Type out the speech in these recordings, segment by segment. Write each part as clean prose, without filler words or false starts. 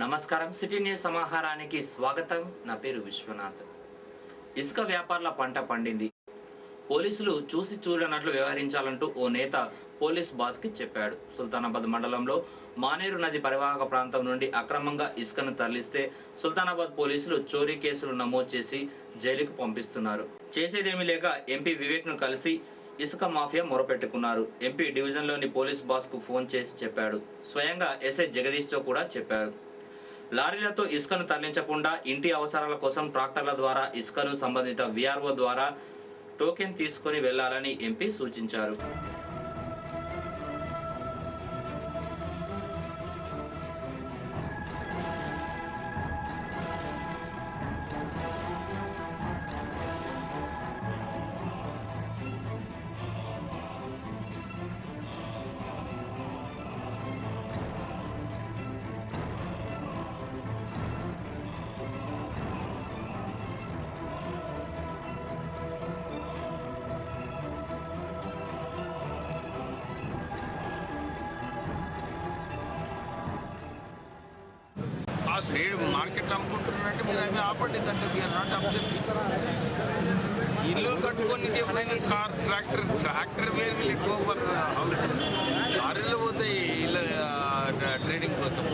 నమస్కారం. City news సమాహారానికి స్వాగతం. నా పేరు విశ్వనాథ్. ఇసుక వ్యాపారుల పంట పండింది. పోలీసులు చూసి చూడనట్లు వ్యవహరించాలంటూ ఓ నేత పోలీస్ బాస్కి చెప్పాడు. సుల్తానాబాద్ మండలంలో మానేరు నది పరివాహక ప్రాంతం నుండి అక్రమంగా ఇసుకను తరలిస్తే సుల్తానాబాద్ పోలీసులు చోరీ కేసులు నమోదు చేసి జైలుకు పంపిస్తున్నారు. చేసేదేమీ లేక ఎంపీ వివేక్ను కలిసి ఇసుక మాఫియా మొరపెట్టుకున్నారు. ఎంపీ డివిజన్లోని పోలీస్ బాస్కు ఫోన్ చేసి చెప్పాడు. స్వయంగా ఎస్ఐ జగదీష్తో కూడా చెప్పారు. లారీలతో ఇసుకను తరలించకుండా ఇంటి అవసరాల కోసం ట్రాక్టర్ల ద్వారా ఇసుకను సంబంధిత విఆర్ఓ ద్వారా టోకెన్ తీసుకుని వెళ్లాలని ఎంపీ సూచించారు. మార్కెట్లో అమ్ముకుంటున్నారంటే మీరు అవి ఆపండి. అంటే వీఆర్ నాట్ అబ్జెక్టింగ్. ఇల్లు కట్టుకొని ఎప్పుడైనా కార్ ట్రాక్టర్ వేరు వీళ్ళు ఎక్కువ లారీలు పోతాయి ఇల్లు ట్రేడింగ్ కోసం.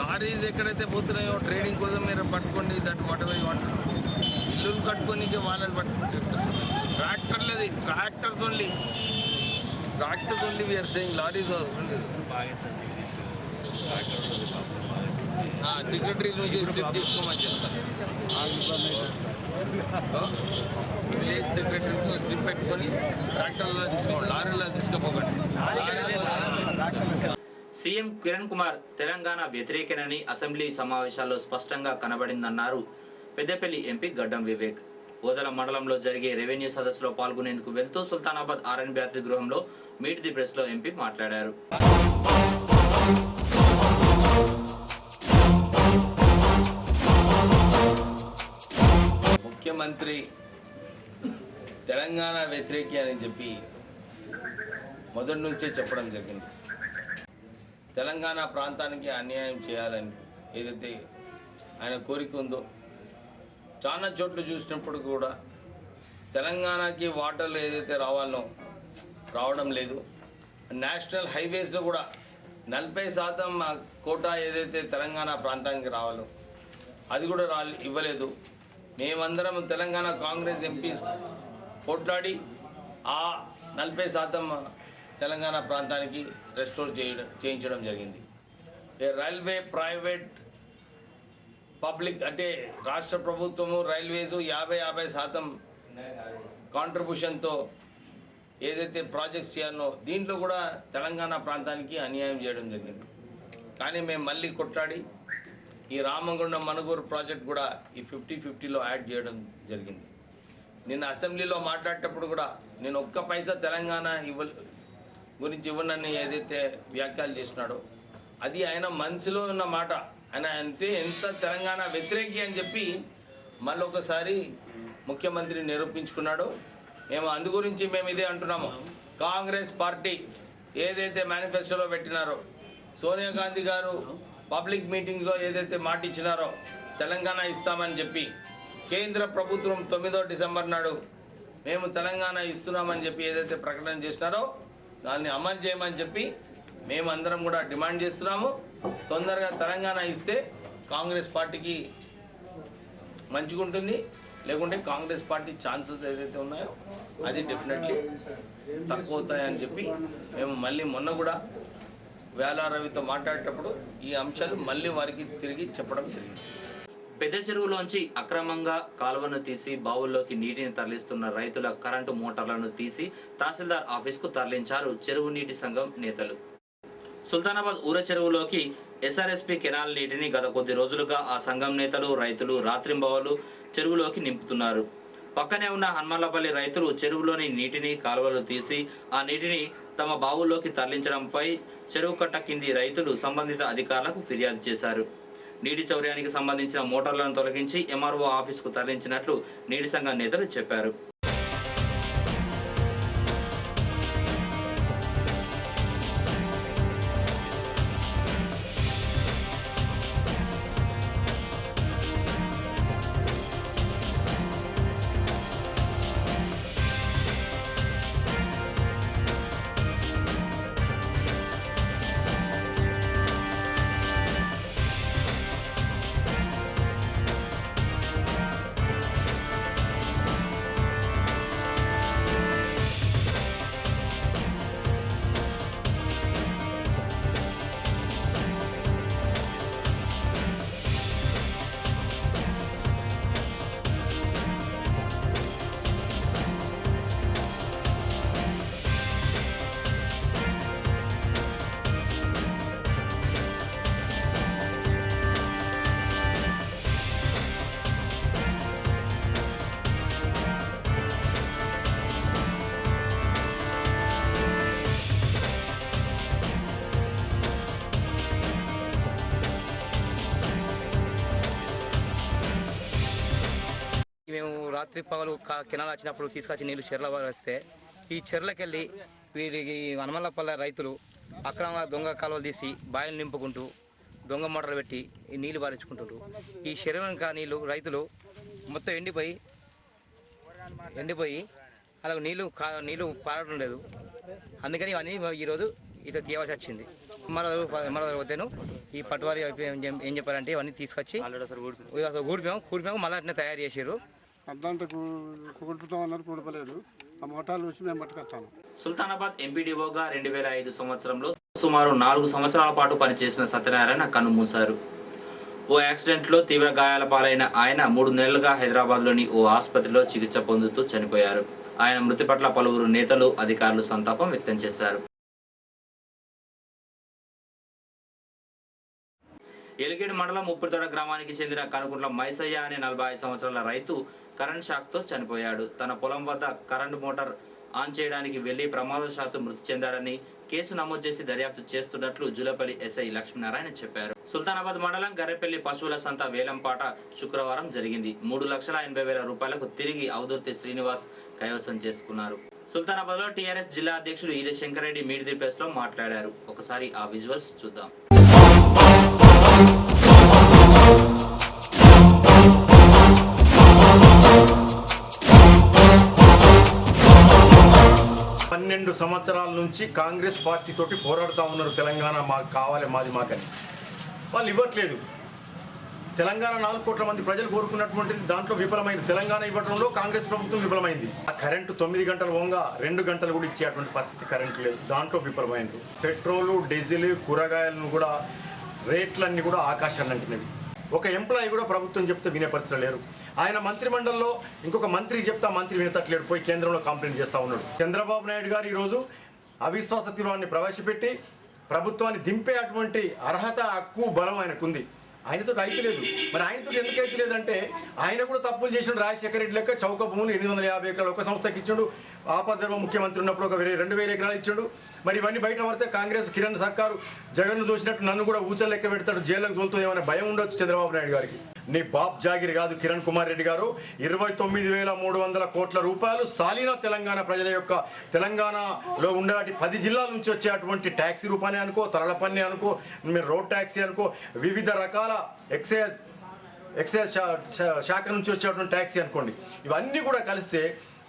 లారీస్ ఎక్కడైతే పోతున్నాయో ట్రేడింగ్ కోసం మీరు పట్టుకోండి. That whatever you want. ఇల్లు కట్టుకొని వాళ్ళది పట్టుకుంటే tractors only we are saying lorries అవసరం లేదు. సెక్రటరీ నుంచి స్లిప్ తీసుకోమని చెప్తాను. విలేజ్ సెక్రటరీతో స్లిప్ పెట్టుకొని ట్రాక్టర్లో తీసుకోండి, లారీలో తీసుకోపోకండి. సీఎం కిరణ్ కుమార్ తెలంగాణ వ్యతిరేకనని అసెంబ్లీ సమావేశాల్లో స్పష్టంగా కనబడిందన్నారు పెద్దపల్లి ఎంపీ గడ్డం వివేక్. ఓదల మండలంలో జరిగే రెవెన్యూ సదస్సులో పాల్గొనేందుకు వెళ్తూ సుల్తానాబాద్ ఆర్ఎన్బి అతిథి గృహంలో మీట్ ది ప్రెస్లో ఎంపీ మాట్లాడారు. ముఖ్యమంత్రి తెలంగాణ వ్యతిరేకి అని చెప్పి మొదటి నుంచే చెప్పడం జరిగింది. తెలంగాణ ప్రాంతానికి అన్యాయం చేయాలని ఏదైతే ఆయన కోరిక ఉందో, చాలా చోట్ల చూసినప్పుడు కూడా తెలంగాణకి వాటర్లు ఏదైతే రావడం లేదు. నేషనల్ హైవేస్లో కూడా 40% కోటా ఏదైతే తెలంగాణ ప్రాంతానికి రావాలో అది కూడా ఇవ్వలేదు. మేమందరం తెలంగాణ కాంగ్రెస్ ఎంపీస్ పోట్లాడి ఆ 40% తెలంగాణ ప్రాంతానికి రెస్టోర్ చేయించడం జరిగింది. రైల్వే ప్రైవేట్ పబ్లిక్ అంటే రాష్ట్ర ప్రభుత్వము రైల్వేస్ 50% కాంట్రిబ్యూషన్తో ఏదైతే ప్రాజెక్ట్స్ చేయాలో దీంట్లో కూడా తెలంగాణ ప్రాంతానికి అన్యాయం చేయడం జరిగింది. కానీ మేము మళ్ళీ కొట్లాడి ఈ రామగుండం మనుగూరు ప్రాజెక్ట్ కూడా ఈ 50-50లో యాడ్ చేయడం జరిగింది. నిన్న అసెంబ్లీలో మాట్లాడేటప్పుడు కూడా నేను ఒక్క పైసా తెలంగాణ గురించి ఇవ్వనని ఏదైతే వ్యాఖ్యలు చేసినాడో అది ఆయన మనసులో ఉన్న మాట. ఆయన అంటే ఎంత తెలంగాణ వ్యతిరేకి అని చెప్పి మళ్ళీ ఒకసారి ముఖ్యమంత్రి నిరూపించుకున్నాడు. మేము అందు గురించి మేము ఇదే అంటున్నాము. కాంగ్రెస్ పార్టీ ఏదైతే మేనిఫెస్టోలో పెట్టినారో, సోనియా గాంధీ గారు పబ్లిక్ మీటింగ్స్లో ఏదైతే మాట ఇచ్చినారో తెలంగాణ ఇస్తామని చెప్పి, కేంద్ర ప్రభుత్వం 9వ డిసెంబర్ నాడు మేము తెలంగాణ ఇస్తున్నామని చెప్పి ఏదైతే ప్రకటన చేసినారో దాన్ని అమలు చేయమని చెప్పి మేమందరం కూడా డిమాండ్ చేస్తున్నాము. తొందరగా తెలంగాణ ఇస్తే కాంగ్రెస్ పార్టీకి మంచిగా ఉంటుంది. లేకుంటే కాంగ్రెస్ పార్టీ ఛాన్సెస్ ఏదైతే ఉన్నాయో అది డెఫినెట్లీ తక్కువ అవుతాయని చెప్పి మేము మళ్ళీ మొన్న కూడా వేలారవితో మాట్లాడేటప్పుడు ఈ అంశాలు మళ్ళీ వారికి తిరిగి చెప్పడం జరిగింది. పెద్ద చెరువులోంచి అక్రమంగా కాలువను తీసి బావుల్లోకి నీటిని తరలిస్తున్న రైతుల కరెంటు మోటార్లను తీసి తహసీల్దార్ ఆఫీస్కు తరలించారు చెరువు నీటి సంఘం నేతలు. సుల్తానాబాద్ ఊర చెరువులోకి ఎస్ఆర్ఎస్పీ కెనాల్ నీటిని గత కొద్ది రోజులుగా ఆ సంఘం నేతలు రైతులు రాత్రింబవళ్లు చెరువులోకి నింపుతున్నారు. పక్కనే ఉన్న హన్మల్లపల్లి రైతులు చెరువులోని నీటిని కాలువలు తీసి ఆ నీటిని తమ బావుల్లోకి తరలించడంపై చెరువు కట్ట కింది రైతులు సంబంధిత అధికారులకు ఫిర్యాదు చేశారు. నీటి చౌర్యానికి సంబంధించిన మోటార్లను తొలగించి ఎంఆర్ఓ ఆఫీసుకు తరలించినట్లు నీటి సంఘం నేతలు చెప్పారు. రాత్రి పగలు కెనాల్ వచ్చినప్పుడు తీసుకొచ్చి నీళ్ళు చెర్ల వస్తే ఈ చెర్లకి వెళ్ళి వీరికి హనుమల్లపల్లె రైతులు అక్కడ దొంగ కాలువలు తీసి బాయిలు నింపుకుంటూ దొంగ మోటార్లు పెట్టి ఈ నీళ్లు పారించుకుంటుంటారు. ఈ చెరువు ఇంకా రైతులు మొత్తం ఎండిపోయి అలా నీళ్లు పారడం లేదు. అందుకని ఇవన్నీ ఈరోజు ఇట్లా తీయవలసి వచ్చింది. మరో వద్దను ఈ పట్టువారి ఏం చెప్పారంటే ఇవన్నీ తీసుకొచ్చి కూడిపోయాము మళ్ళీ అట్నే తయారు చేసారు. అద్దంటే కుడుపుతాం అన్నారు, కుడపలేదు. ఆ మోటార్లు వచ్చి మేము పట్టుకొస్తాము. సుల్తానాబాద్ ఎంపీడీఓగా 2005 సంవత్సరంలో సుమారు 4 సంవత్సరాల పాటు పనిచేసిన సత్యనారాయణ కన్నుమూశారు. ఓ యాక్సిడెంట్లో తీవ్ర గాయాల పాలైన ఆయన 3 నెలలుగా హైదరాబాద్లోని ఓ ఆసుపత్రిలో చికిత్స పొందుతూ చనిపోయారు. ఆయన మృతి పట్ల పలువురు నేతలు, అధికారులు సంతాపం వ్యక్తం చేశారు. ఎలిగేడు మండలం ఉప్పుతోడ గ్రామానికి చెందిన కనుకుంట్ల మైసయ్య అనే 45 సంవత్సరాల రైతు కరెంట్ షాక్తో చనిపోయాడు. తన పొలం వద్ద కరెంటు మోటార్ ఆన్ చేయడానికి వెళ్లి ప్రమాదవశాత్తు మృతి చెందాడని కేసు నమోదు చేసి దర్యాప్తు చేస్తున్నట్లు జూలపల్లి ఎస్ఐ లక్ష్మీనారాయణ చెప్పారు. సుల్తానాబాద్ మండలం గర్రెపల్లి పశువుల సంత వేలంపాట శుక్రవారం జరిగింది. 3,80,000 రూపాయలకు తిరిగి అవధూర్తి శ్రీనివాస్ కైవసం చేసుకున్నారు. సుల్తానాబాద్ లో టీఆర్ఎస్ జిల్లా అధ్యక్షుడు ఈదే శంకరెడ్డి మీట్ ది ప్రెస్ లో మాట్లాడారు. ఒకసారి ఆ విజువల్స్ చూద్దాం. 12 సంవత్సరాల నుంచి కాంగ్రెస్ పార్టీ తోటి పోరాడుతూ ఉన్నారు. తెలంగాణ మాకు కావాలి, మాది మాకని. వాళ్ళు ఇవ్వట్లేదు. తెలంగాణ 4 కోట్ల మంది ప్రజలు కోరుకున్నటువంటిది దాంట్లో విఫలమైంది. తెలంగాణ ఇవ్వడంలో కాంగ్రెస్ ప్రభుత్వం విఫలమైంది. ఆ కరెంటు 9 గంటలు పోగా 2 గంటలు కూడా ఇచ్చేటువంటి పరిస్థితి కరెంటు లేదు. దాంట్లో విఫలమైంది. పెట్రోలు, డీజిల్, కూరగాయలను కూడా రేట్లన్నీ కూడా ఆకాశాన్ని అంటున్నవి. ఒక ఎంప్లాయీ కూడా ప్రభుత్వం చెప్తే వినే పరిస్థితులు లేరు. ఆయన మంత్రిమండలిలో ఇంకొక మంత్రి చెప్తా మంత్రి వినతట్లేడు, పోయి కేంద్రంలో కంప్లైంట్ చేస్తూ ఉన్నాడు. చంద్రబాబు నాయుడు గారు ఈరోజు అవిశ్వాస తీర్మానాన్ని ప్రవేశపెట్టి ప్రభుత్వాన్ని దింపే అటువంటి అర్హత, హక్కు, బలం ఆయనకుంది. ఆయనతో అయితే లేదు. మరి ఆయనతో ఎందుకు అయితే లేదంటే ఆయన కూడా తప్పులు చేసిన. రాజశేఖర రెడ్డి లెక్క చౌక భూములు 850 ఎకరాలు ఒక సంస్థకి ఇచ్చాడు. ఆపద్ధర్మ ముఖ్యమంత్రి ఉన్నప్పుడు ఒక 2,000 ఎకరాలు ఇచ్చాడు. మరి ఇవన్నీ బయట పడితే కాంగ్రెస్ కిరణ్ సర్కారు జగన్ను దోసినట్టు నన్ను కూడా ఊచలు లెక్క పెడతాడు, జైలుకు తోలుతుంది ఏమైనా భయం ఉండొచ్చు చంద్రబాబు నాయుడు గారికి. నీ బాబ్ జాగిరి కాదు కిరణ్ కుమార్ రెడ్డి గారు. 29,300 కోట్ల రూపాయలు సాలీనా తెలంగాణ ప్రజల యొక్క తెలంగాణలో ఉండే 10 జిల్లాల నుంచి వచ్చేటువంటి ట్యాక్సీ రూపాయనే అనుకో, తరల పన్ను అనుకో, మీరు రోడ్ ట్యాక్సీ అనుకో, వివిధ రకాల ఎక్సైజ్ శాఖ నుంచి వచ్చేటువంటి ట్యాక్సీ అనుకోండి, ఇవన్నీ కూడా కలిస్తే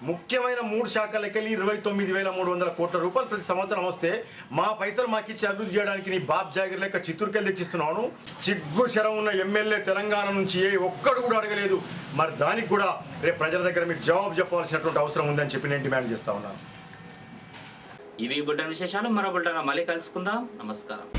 ముఖ్యమైన 3 శాఖలకి 29,300 కోట్ల రూపాయలు ప్రతి సంవత్సరం వస్తే మా పైసలు మాకు ఇచ్చి అభివృద్ధి చేయడానికి నీ బాబ్ జాగిర్ లెక్క చిత్తూరుకెళ్ళి తెచ్చిస్తున్నాను. సిగ్గు శరం ఉన్న ఎమ్మెల్యే తెలంగాణ నుంచి ఒక్కడు కూడా అడగలేదు. మరి దానికి కూడా రేపు ప్రజల దగ్గర మీరు జవాబు చెప్పాల్సినటువంటి అవసరం ఉందని చెప్పి నేను డిమాండ్ చేస్తా ఉన్నాను. ఇవి బులెటిన్ విశేషాలు. మరో బులెటిన్ మళ్ళీ కలుసుకుందాం. నమస్కారం.